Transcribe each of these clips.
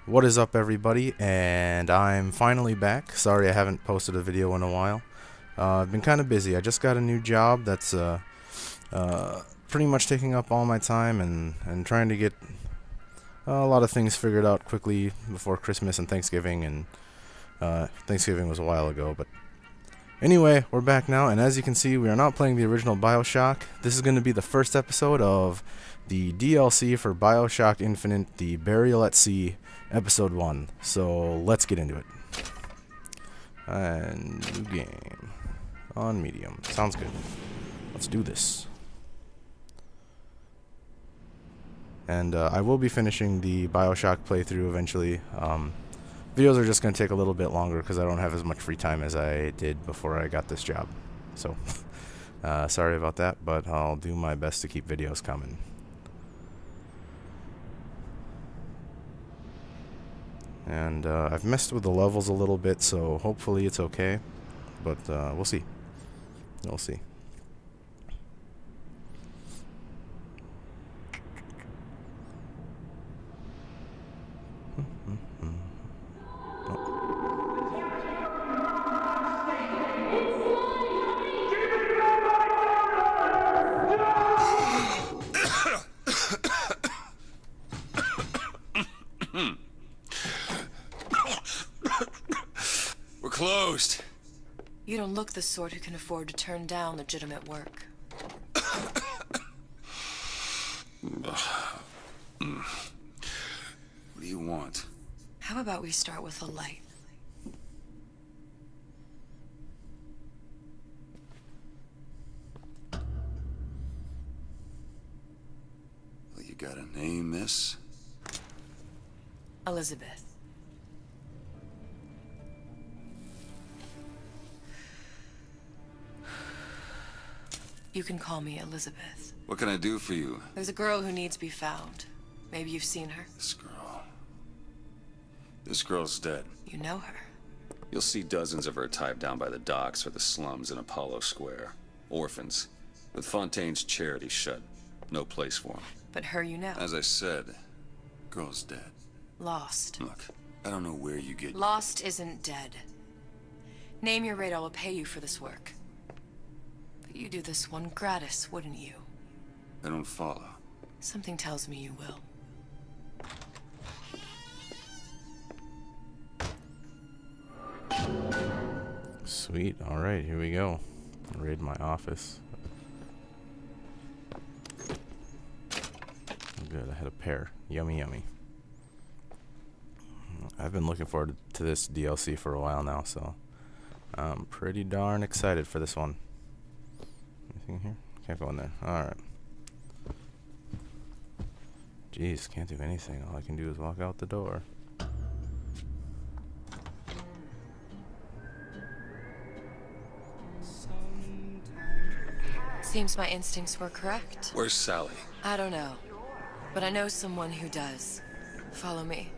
What is up, everybody? And I'm finally back. Sorry I haven't posted a video in a while. I've been kind of busy. I just got a new job that's pretty much taking up all my time and trying to get a lot of things figured out quickly before Christmas and Thanksgiving. And Thanksgiving was a while ago, but anyway, we're back now. And as you can see, we are not playing the original Bioshock. This is going to be the first episode of the DLC for Bioshock Infinite, the Burial at Sea, Episode 1. So let's get into it. And new game on medium. Sounds good. Let's do this. And I will be finishing the Bioshock playthrough eventually. Videos are just going to take a little bit longer because I don't have as much free time as I did before I got this job. So, sorry about that, but I'll do my best to keep videos coming. And I've messed with the levels a little bit, so hopefully it's okay. But we'll see. We'll see. We're closed. You don't look the sort who can afford to turn down legitimate work. What do you want? How about we start with a light? Well, you gotta name this. Elizabeth. You can call me Elizabeth. What can I do for you? There's a girl who needs to be found. Maybe you've seen her. This girl. This girl's dead. You know her. You'll see dozens of her tied down by the docks or the slums in Apollo Square. Orphans. With Fontaine's charity shut. No place for them. But her you know. As I said, girl's dead. Lost. Look, I don't know where you get... Lost isn't dead. Name your rate, I will pay you for this work. But you do this one gratis, wouldn't you? I don't follow. Something tells me you will. Sweet. Alright, here we go. Raid my office. Good, I had a pair. Yummy, yummy. I've been looking forward to this DLC for a while now, so I'm pretty darn excited for this one. Anything here? Can't go in there. Alright. Jeez, can't do anything. All I can do is walk out the door. Seems my instincts were correct. Where's Sally? I don't know. But I know someone who does. Follow me.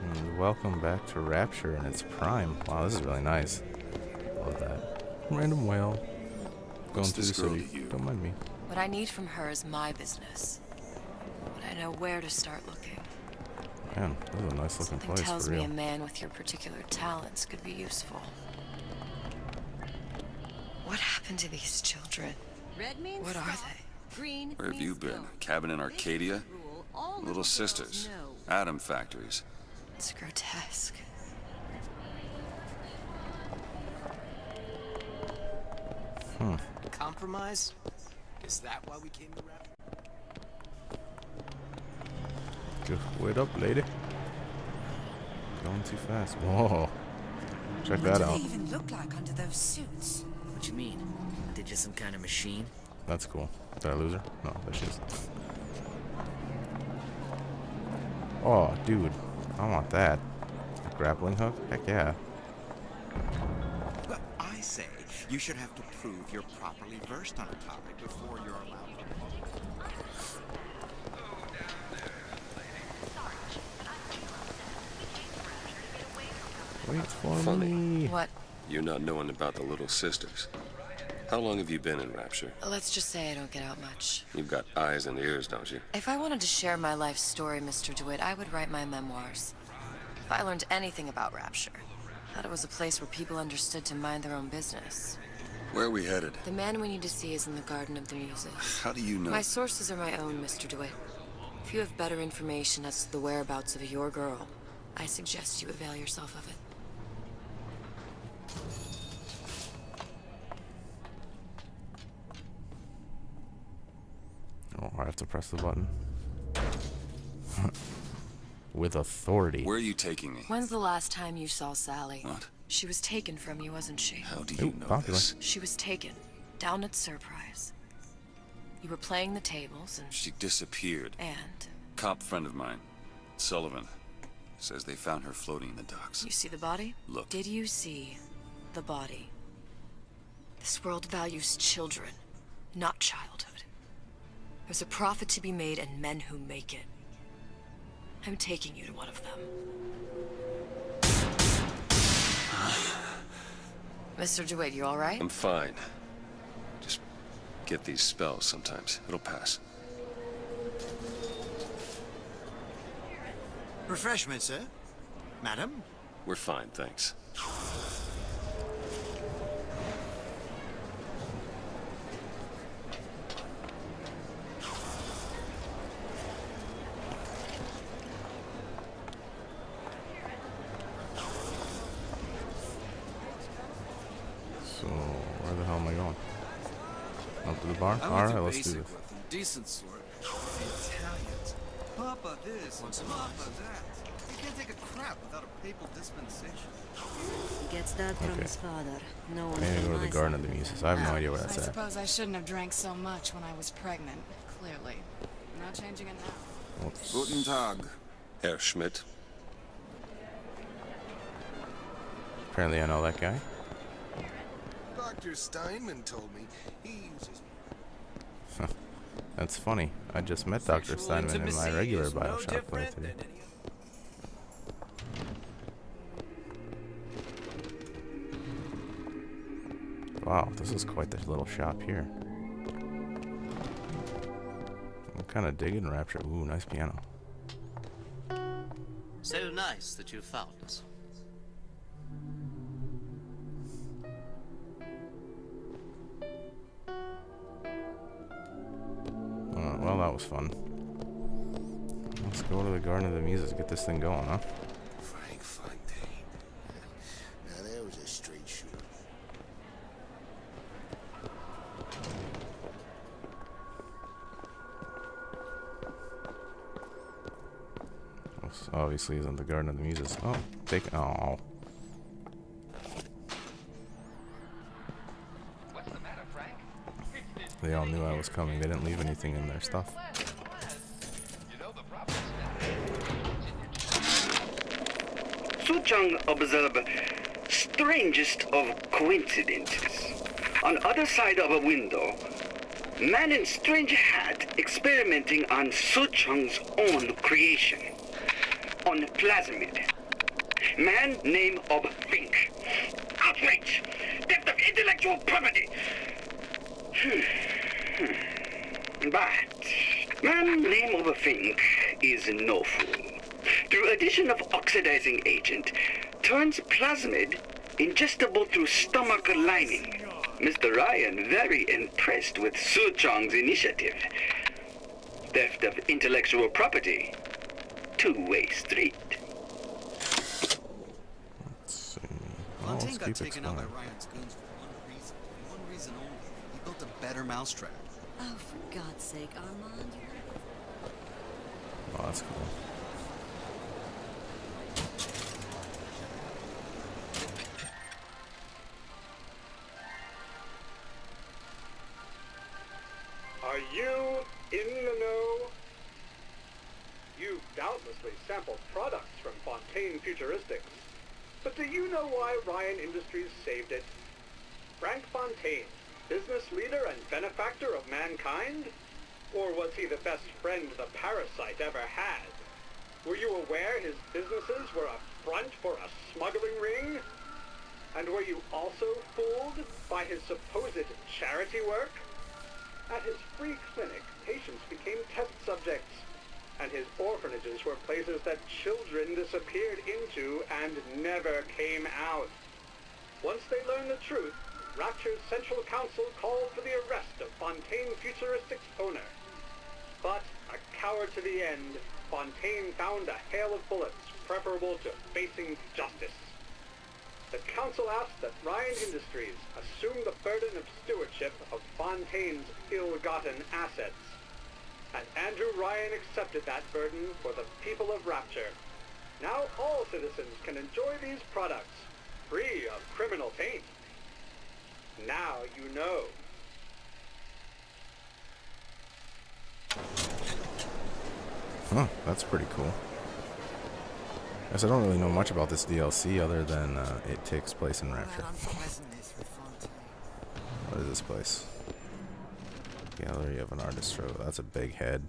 And welcome back to Rapture in its prime. Wow, this is really nice. Love that. Random whale. Going What's through the this girl city. to you? Don't mind me. What I need from her is my business. But I know where to start looking. Man, this is a nice looking Something place tells for me real. a man with your particular talents could be useful. What happened to these children? Red means What are stop. they? Green Where have you means been? go. Cabin in Arcadia? Basic rule, all Little girls sisters. know. Atom factories. It's grotesque. Compromise? Is that why we came to rap? Just wait up, lady. Going too fast. Whoa. Check that What out. do they even look like under those suits? What you mean? They're just some kind of machine? That's cool. Did I lose her? No, there she is. Oh, dude. I want that. A grappling hook? Heck yeah. Well, I say you should have to prove you're properly versed on a topic before you're allowed. Wait for Funny. me. What? You're not knowing about the Little Sisters. How long have you been in Rapture? Let's just say I don't get out much. You've got eyes and ears, don't you? If I wanted to share my life story, Mr. DeWitt, I would write my memoirs. If I learned anything about Rapture, that it was a place where people understood to mind their own business. Where are we headed? The man we need to see is in the Garden of the Muses. How do you know? My sources are my own, Mr. DeWitt. If you have better information as to the whereabouts of your girl, I suggest you avail yourself of it. Oh, I have to press the button. With authority. Where are you taking me? When's the last time you saw Sally? What? She was taken from you, wasn't she? How do you know popular. this? She was taken, down at Surprise. You were playing the tables and... She disappeared. And? Cop friend of mine, Sullivan, says they found her floating in the docks. You see the body? Look. Did you see the body? This world values children, not childhood. There's a profit to be made and men who make it. I'm taking you to one of them. Mr. DeWitt, you all right? I'm fine. Just get these spells sometimes. It'll pass. Refreshment, sir. Madam? We're fine, thanks. So, where the hell am I going? Up to the bar? Alright, let's do this. Decent sort. Italians. Papa this, Papa that. You can't take a crap without a papal dispensation. He gets that from Okay. his father. No one I need to can go to the lie Garden of the something. Muses. I have no idea where that's I at. suppose I shouldn't have drank so much when I was pregnant, clearly. I'm not changing it now. Oops. Guten Tag. Herr Schmidt. Apparently I know that guy. Dr. Steinman told me he uses... That's funny. I just met Dr. Steinman in my regular Bioshock playthrough. Wow, this is quite the little shop here. I'm kind of digging Rapture. Ooh, nice piano. So nice that you found us. Well, that was fun. Let's go to the Garden of the Muses, get this thing going, huh? Frank Fontaine. Now there was a straight shooter. This obviously isn't the Garden of the Muses. Oh, take. Oh. They all knew I was coming. They didn't leave anything in their stuff. Suchong observed strangest of coincidences. On other side of a window, man in strange hat experimenting on Suchong's own creation. On plasmid. Man name of Fink. Outrage! Theft of intellectual property! But man name of a Fink is no fool. Through addition of oxidizing agent, turns plasmid ingestible through stomach lining. Mr. Ryan very impressed with Suchong's initiative. Theft of intellectual property. Two-way street. Let's see. Oh, Fontaine let's got keep taken out by exploring. Ryan's goons for one reason only. He built a better mousetrap. Oh, for God's sake, Armand. Oh, that's cool. Are you in the know? You doubtlessly sampled products from Fontaine Futuristics. But do you know why Ryan Industries saved it? Frank Fontaine, business leader and benefactor of mankind? Or was he the best friend the parasite ever had? Were you aware his businesses were a front for a smuggling ring? And were you also fooled by his supposed charity work? At his free clinic, patients became test subjects, and his orphanages were places that children disappeared into and never came out. Once they learned the truth, Rapture's Central Council called for the arrest of Fontaine Futuristic's owner. But, a coward to the end, Fontaine found a hail of bullets preferable to facing justice. The council asked that Ryan Industries assume the burden of stewardship of Fontaine's ill-gotten assets. And Andrew Ryan accepted that burden for the people of Rapture. Now all citizens can enjoy these products, free of criminal taint. Now you know. Huh, that's pretty cool. I guess I don't really know much about this DLC other than it takes place in Rapture. What is this place? Gallery of an artist row. That's a big head.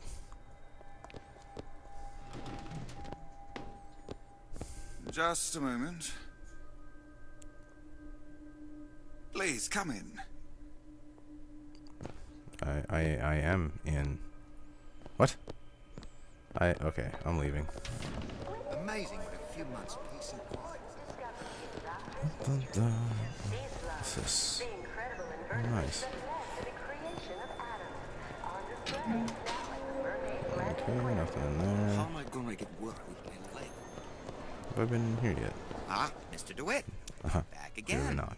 Just a moment. Please, come in. I am in. What? Okay, I'm leaving. Amazing what a few months of peace and quiet. This is nice. Okay, nothing in there. How am I gonna get work with my leg? Have I been in here yet? Ah, Mr. DeWitt. Back again. Clearly not.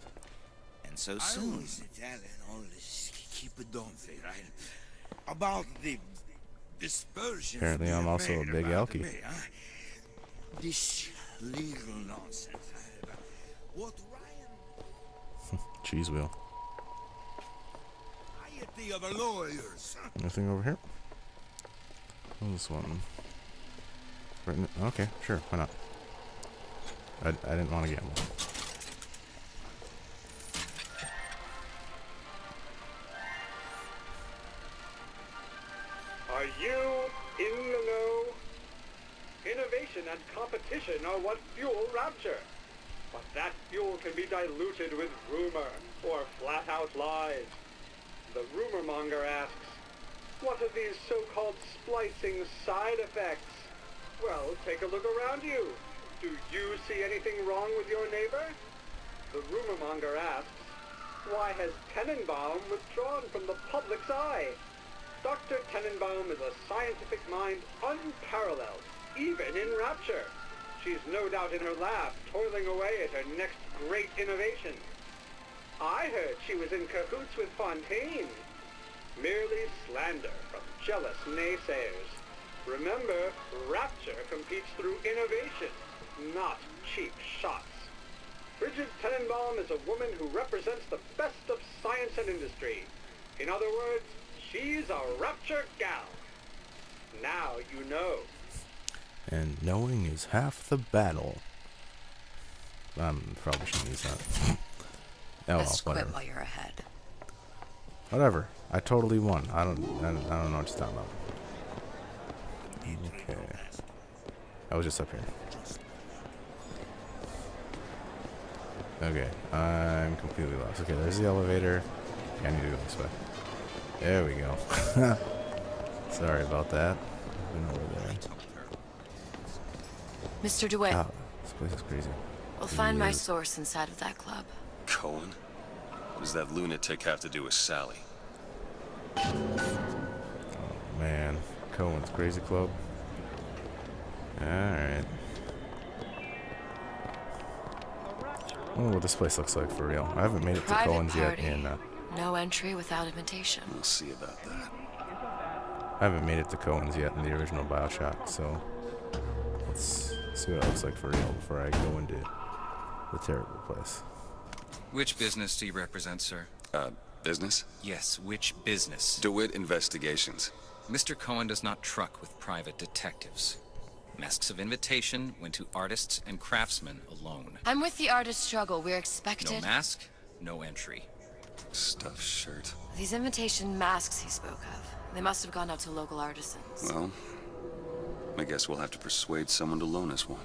And so soon. I always tell all this keep it don't say, right? About the dispersion. Apparently I'm also a big alky. This legal nonsense. What Ryan Cheese wheel. piety of the lawyers. Nothing over here? What's this one? Okay, sure, why not? I didn't want to gamble. Are you in the know? Innovation and competition are what fuel Rapture. But that fuel can be diluted with rumor or flat-out lies. The rumor monger asks, what are these so-called splicing side effects? Well, take a look around you. Do you see anything wrong with your neighbor? The rumor monger asks, why has Tenenbaum withdrawn from the public's eye? Dr. Tenenbaum is a scientific mind unparalleled, even in Rapture. She's no doubt in her lab, toiling away at her next great innovation. I heard she was in cahoots with Fontaine. Merely slander from jealous naysayers. Remember, Rapture competes through innovation, not cheap shots. Bridget Tenenbaum is a woman who represents the best of science and industry. In other words, she's a Rapture gal. Now you know. And knowing is half the battle. Probably shouldn't use that. Oh well, Let's whatever. quit while you're ahead. Whatever. I totally won. I don't know what you're talking about. Okay. I was just up here. Okay. I'm completely lost. Okay, there's the elevator. Okay, I need to go this way. There we go. Sorry about that. Been over there. Mr. DeWitt, Oh, this place is crazy. we'll find my Yes. source inside of that club. Cohen? What does that lunatic have to do with Sally? Man, Cohen's Crazy Club. Alright. I wonder what this place looks like for real. I haven't made it to Private Cohen's yet party. in No entry without invitation. We'll see about that. I haven't made it to Cohen's yet in the original Bioshock, so let's see what it looks like for real before I go into the terrible place. Which business do you represent, sir? Business? Yes, which business? DeWitt Investigations. Mr. Cohen does not truck with private detectives. Masks of invitation went to artists and craftsmen alone. I'm with the artist struggle. We're expected. No mask, no entry. Stuffed shirt. These invitation masks he spoke of. They must have gone out to local artisans. Well, I guess we'll have to persuade someone to loan us one.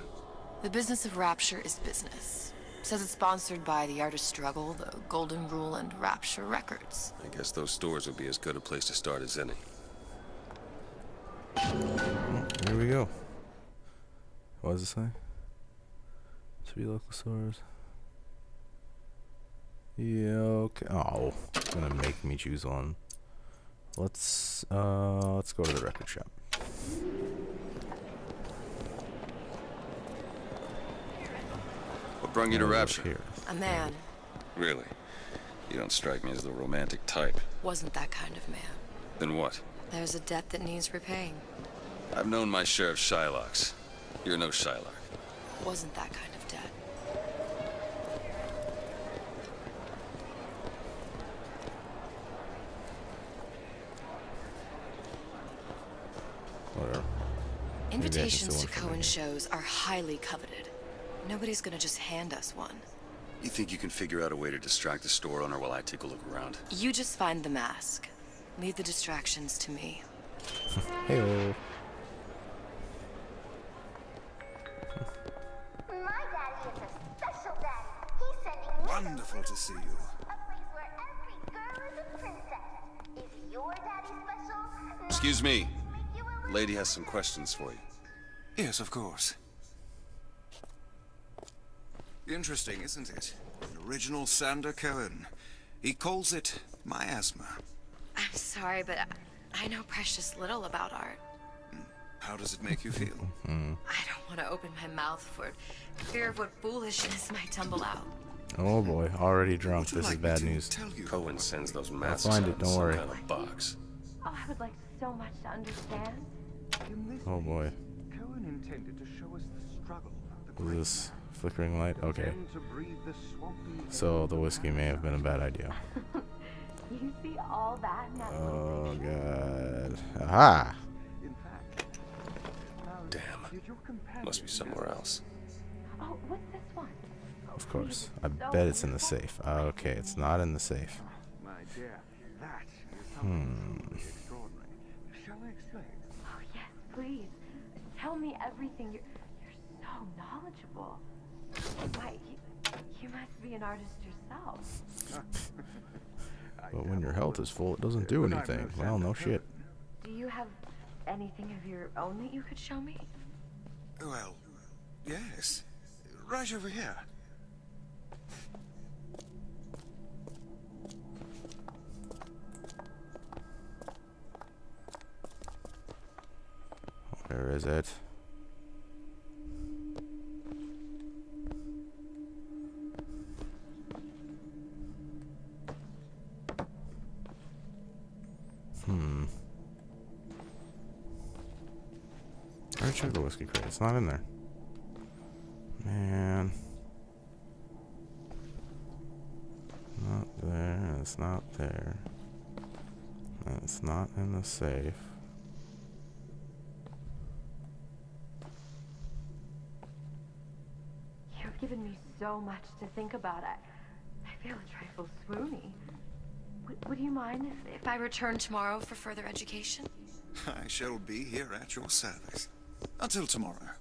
The business of Rapture is business. Says it's sponsored by the Artist Struggle, the Golden Rule, and Rapture Records. I guess those stores would be as good a place to start as any. Here we go. What does it say? 3 local stores. Yeah, okay. Oh, it's gonna make me choose one. Let's go to the record shop. What brung you to Rapture? Here. A man. Really? You don't strike me as the romantic type. Wasn't that kind of man. Then what? There's a debt that needs repaying. I've known my share of Shylocks. You're no Shylock. Wasn't that kind of debt. Whatever. Invitations to Cohen shows are highly coveted. Nobody's gonna just hand us one. You think you can figure out a way to distract the store owner while I take a look around? You just find the mask. Leave the distractions to me. Hey-o. My daddy is a special daddy. He's sending me Wonderful to see you. a place where every girl is a princess. Is your daddy special? Excuse me. Lady has some questions for you. Yes, of course. Interesting, isn't it? An original Sander Cohen. He calls it miasma. I'm sorry, but I know precious little about art. How does it make you feel? I don't want to open my mouth for fear of what foolishness might tumble out. Oh boy, already drunk. This is bad news. Cohen sends those masks find out it, in don't some worry. kind of box. Oh, I would like so much to understand. Oh boy. Cohen intended to show us the struggle. Is this flickering light? Okay. To breathe the swampy So the whiskey may have been a bad idea. You see all that in that Oh god. Aha! In fact, Damn. Must be somewhere else. Oh, what's this one? Of course. I bet it's in the safe. Okay, it's not in the safe. my dear, that is something extraordinary. Shall I explain? Oh, yes, please. Tell me everything. You're so knowledgeable. Why, you must be an artist yourself. But when your health is full, it doesn't do anything. Well, no shit. Do you have anything of your own that you could show me? Well, yes. Right over here. Where is it? I already checked the whiskey crate. It's not in there. Man. Not there. It's not there. And it's not in the safe. You've given me so much to think about. I feel a trifle swoony. Would you mind if I return tomorrow for further education? I shall be here at your service. Until tomorrow.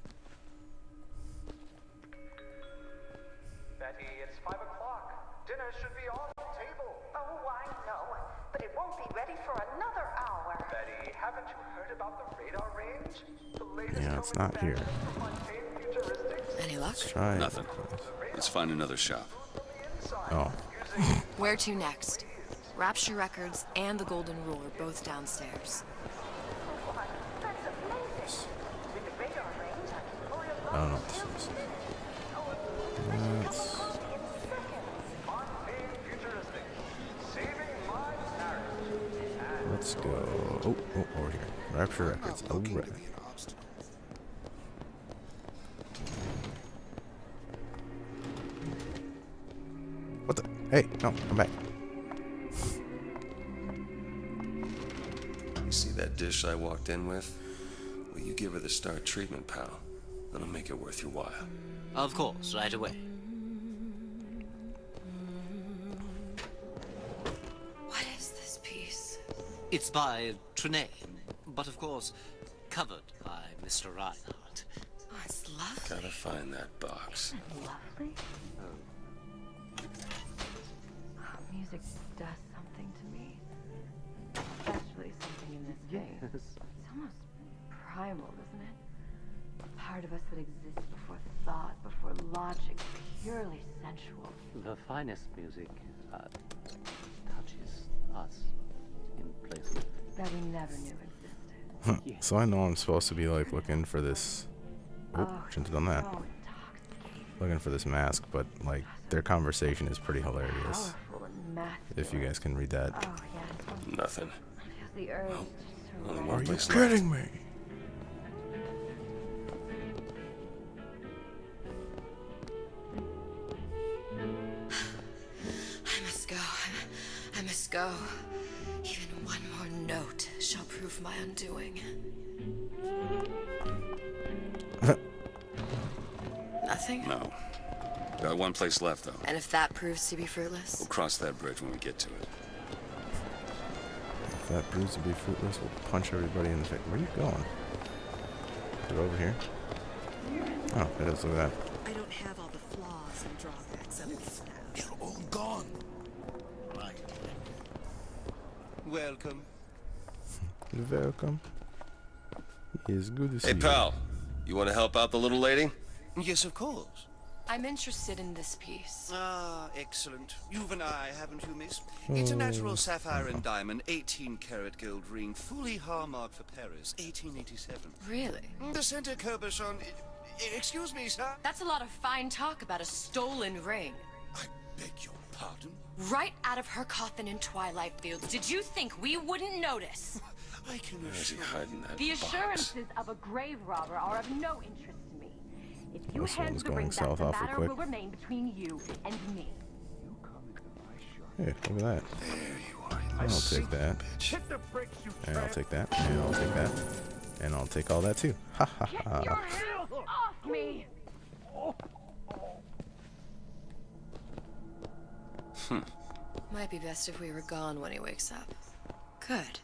Betty, it's 5 o'clock. Dinner should be on the table. Oh, I know, but it won't be ready for another hour. Betty, haven't you heard about the radar range? The latest Yeah, it's not here. Any luck? Let's try it. Nothing. Let's find another shop. Oh. Where to next? Rapture Records and the Golden Rule are both downstairs. I don't know what this is. Let's go. Oh, over here. Rapture Records. Oh, right. What the? Hey, no, come back. You see that dish I walked in with? Well, you give her the star treatment, pal. That'll make it worth your while. Of course, right away. What is this piece? It's by Trinae, but of course, covered by Mr. Reinhardt. Oh, it's lovely. Gotta find that box. Lovely. Music does something to me. Especially something in this thing. It's almost primal, isn't it? A part of us that exists before thought, before logic, purely sensual. The finest music touches us in places that we never knew existed. So I know I'm supposed to be like looking for this. Oh, shouldn't have done that. Looking for this mask, but like their conversation is pretty hilarious. If you guys can read that. Nothing. The urge Only Are one you place kidding left. me? I must go. I must go. Even one more note shall prove my undoing. Nothing? No. Got one place left, though. And if that proves to be fruitless? We'll cross that bridge when we get to it. If that proves to be fruitless, we'll punch everybody in the face. Where are you going? Is it over here? Oh, it is. Look at that. I don't have all the flaws and drawbacks others have. They're all gone. Right. Welcome. You're welcome. It's good to see Hey, you. pal. You want to help out the little lady? Yes, of course. I'm interested in this piece. Ah, excellent. You've an eye, haven't you, miss? It's a natural sapphire and diamond, 18-karat gold ring, fully hallmarked for Paris, 1887. Really? The center cabochon... Excuse me, sir? That's a lot of fine talk about a stolen ring. I beg your pardon? Right out of her coffin in Twilight Fields. Did you think we wouldn't notice? I can Where is he hiding that The box? assurances of a grave robber are of no interest to me. If you This hand one's the going ring back, south the awful matter quick. will remain between you and me. Hey, look at that. There you are. I'll take that. Hit the bricks, you And I'll tramp. take that. And I'll take that. And I'll take all that too. Ha ha Get your ha. hands off me! Might be best if we were gone when he wakes up. Good.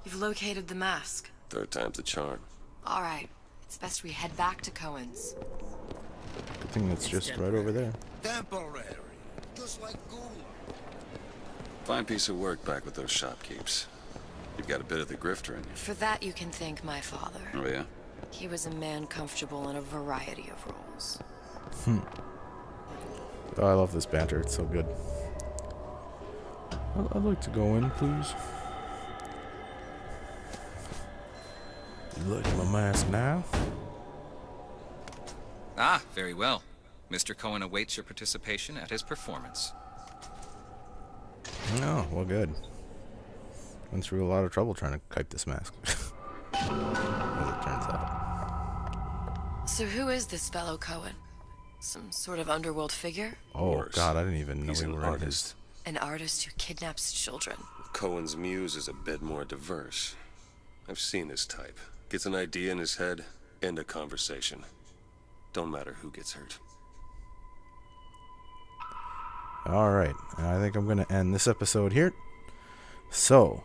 You've located the mask. Third time's the charm. All right. It's best we head back to Cohen's. Good thing that's just right over there. Temporary. Just like Ghoul. Fine piece of work back with those shopkeepers. You've got a bit of the grifter in you. For that, you can thank my father. Oh, yeah? He was a man comfortable in a variety of roles. Oh, I love this banter. It's so good. I'd like to go in, please. You like my mask now? Ah, very well. Mr. Cohen awaits your participation at his performance. Oh, well, good. Went through a lot of trouble trying to kite this mask. As it turns out. So who is this fellow Cohen? Some sort of underworld figure? Oh, God, I didn't even know He's we an were in his... artist. An artist who kidnaps children. Cohen's muse is a bit more diverse. I've seen this type. Gets an idea in his head, end a conversation. Don't matter who gets hurt. Alright, I think I'm going to end this episode here. So,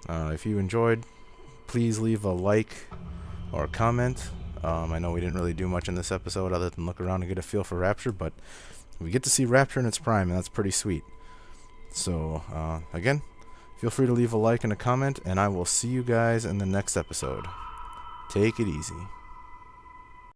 if you enjoyed, please leave a like or a comment. I know we didn't really do much in this episode other than look around and get a feel for Rapture, but we get to see Rapture in its prime, and that's pretty sweet. So, again, feel free to leave a like and a comment, and I will see you guys in the next episode. Take it easy.